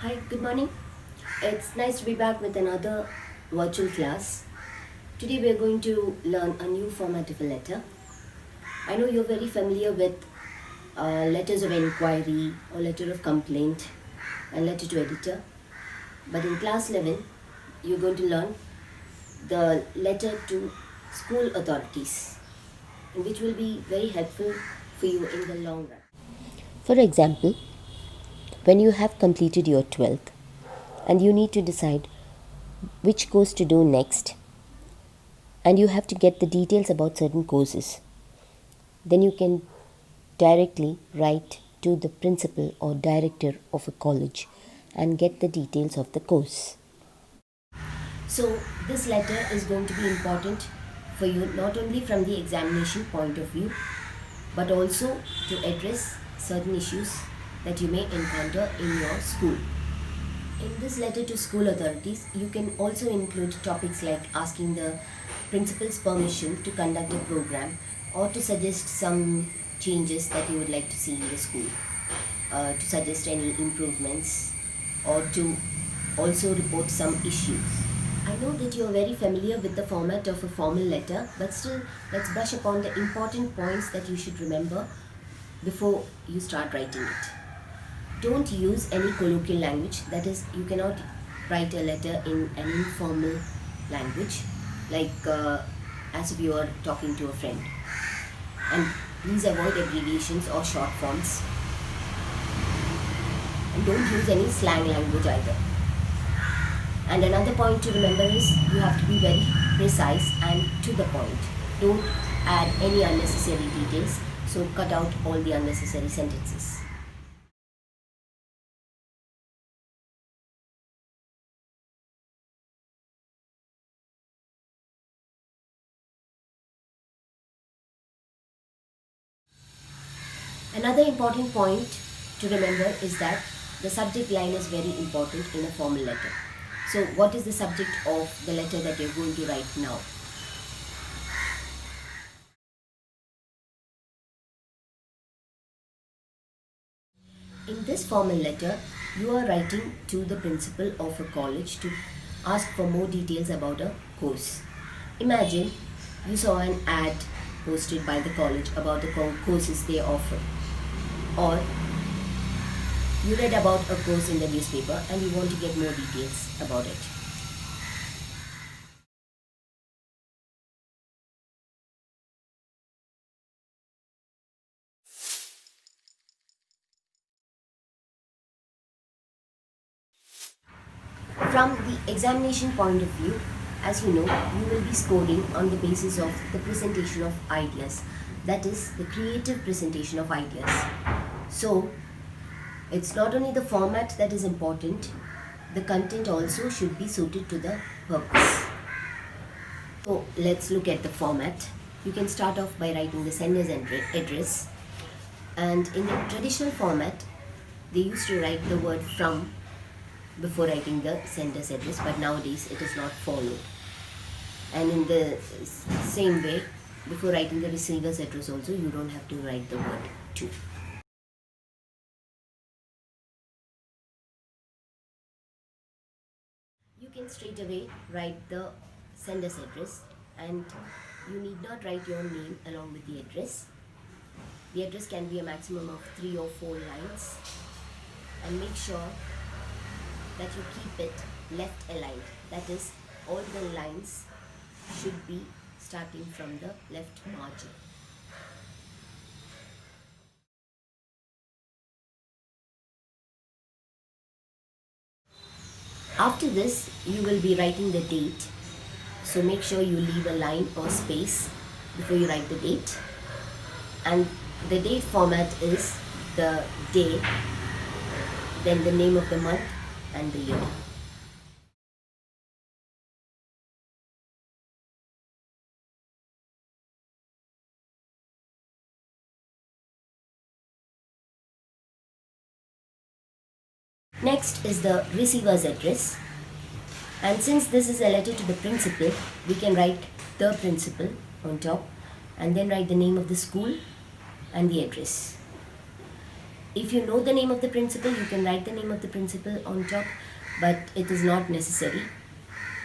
Hi, good morning. It's nice to be back with another virtual class. Today we are going to learn a new format of a letter. I know you're very familiar with letters of inquiry or letter of complaint and letter to editor. But in class 11, you're going to learn the letter to school authorities, which will be very helpful for you in the long run. For example, when you have completed your 12th and you need to decide which course to do next, and you have to get the details about certain courses, then you can directly write to the principal or director of a college and get the details of the course. So, this letter is going to be important for you not only from the examination point of view but also to address certain issues that you may encounter in your school. In this letter to school authorities, you can also include topics like asking the principal's permission to conduct a program or to suggest some changes that you would like to see in the school, to suggest any improvements, or to also report some issues. I know that you are very familiar with the format of a formal letter, but still, let's brush upon the important points that you should remember before you start writing it. Don't use any colloquial language, that is, you cannot write a letter in an informal language, like as if you are talking to a friend. And please avoid abbreviations or short forms. And don't use any slang language either. And another point to remember is you have to be very precise and to the point. Don't add any unnecessary details, so cut out all the unnecessary sentences. Another important point to remember is that the subject line is very important in a formal letter. So, what is the subject of the letter that you're going to write now? In this formal letter, you are writing to the principal of a college to ask for more details about a course. Imagine you saw an ad posted by the college about the courses they offer, or you read about a course in the newspaper and you want to get more details about it. From the examination point of view, as you know, you will be scoring on the basis of the presentation of ideas, that is, the creative presentation of ideas. So, it's not only the format that is important, the content also should be suited to the purpose. So, let's look at the format. You can start off by writing the sender's address, and in the traditional format, they used to write the word from before writing the sender's address, but nowadays it is not followed. And in the same way, before writing the receiver's address also, you don't have to write the word to. You can straight away write the sender's address, and you need not write your name along with the address. The address can be a maximum of 3 or 4 lines, and make sure that you keep it left aligned. That is, all the lines should be starting from the left margin. After this, you will be writing the date. So make sure you leave a line or space before you write the date. And the date format is the day, then the name of the month and the year. Next is the receiver's address. And since this is a letter to the principal, we can write the principal on top and then write the name of the school and the address. If you know the name of the principal, you can write the name of the principal on top, but it is not necessary.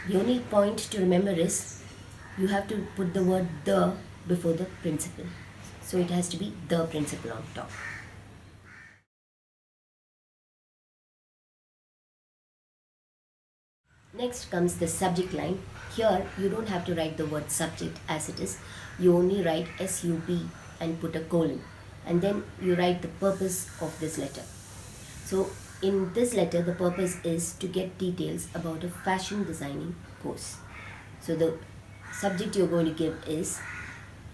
The only point to remember is you have to put the word the before the principal. So it has to be the principal on top. Next comes the subject line. Here you don't have to write the word subject as it is. You only write SUB and put a colon. And then you write the purpose of this letter. So in this letter, the purpose is to get details about a fashion designing course. So the subject you're going to give is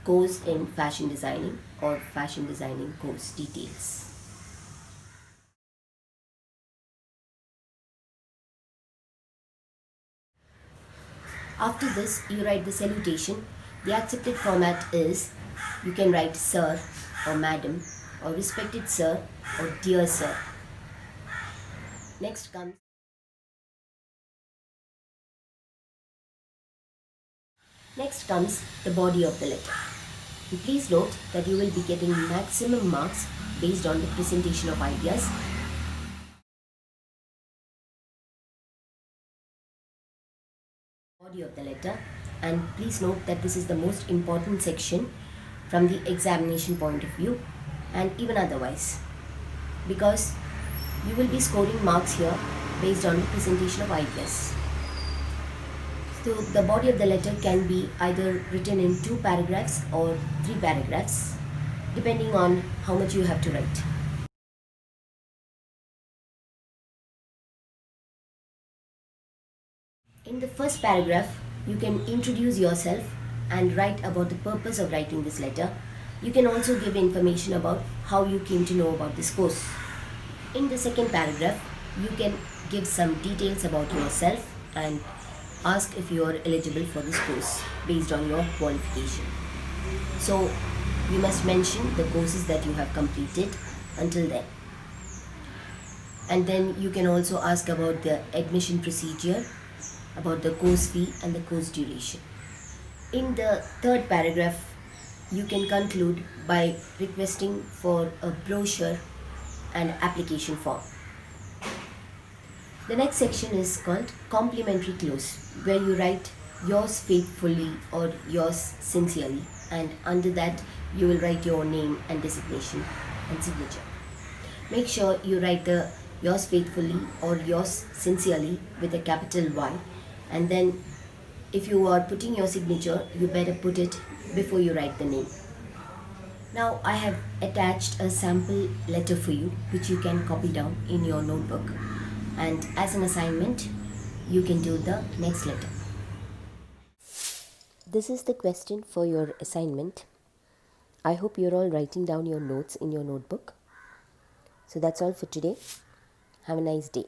course in fashion designing or fashion designing course details. After this, you write the salutation. The accepted format is you can write sir or madam or respected sir or dear sir. Next comes the body of the letter. And please note that you will be getting maximum marks based on the presentation of ideas. Body of the letter, and please note that this is the most important section from the examination point of view and even otherwise, because you will be scoring marks here based on the presentation of ideas. So the body of the letter can be either written in 2 paragraphs or 3 paragraphs depending on how much you have to write. In the first paragraph, you can introduce yourself and write about the purpose of writing this letter. You can also give information about how you came to know about this course. In the second paragraph, you can give some details about yourself and ask if you are eligible for this course based on your qualification. So you must mention the courses that you have completed until then. And then you can also ask about the admission procedure, about the course fee and the course duration. In the third paragraph, you can conclude by requesting for a brochure and application form. The next section is called complimentary close, where you write yours faithfully or yours sincerely, and under that you will write your name and designation and signature. Make sure you write the yours faithfully or yours sincerely with a capital Y, and then if you are putting your signature, you better put it before you write the name. Now I have attached a sample letter for you which you can copy down in your notebook, and as an assignment you can do the next letter. This is the question for your assignment. I hope you're all writing down your notes in your notebook. So that's all for today. Have a nice day.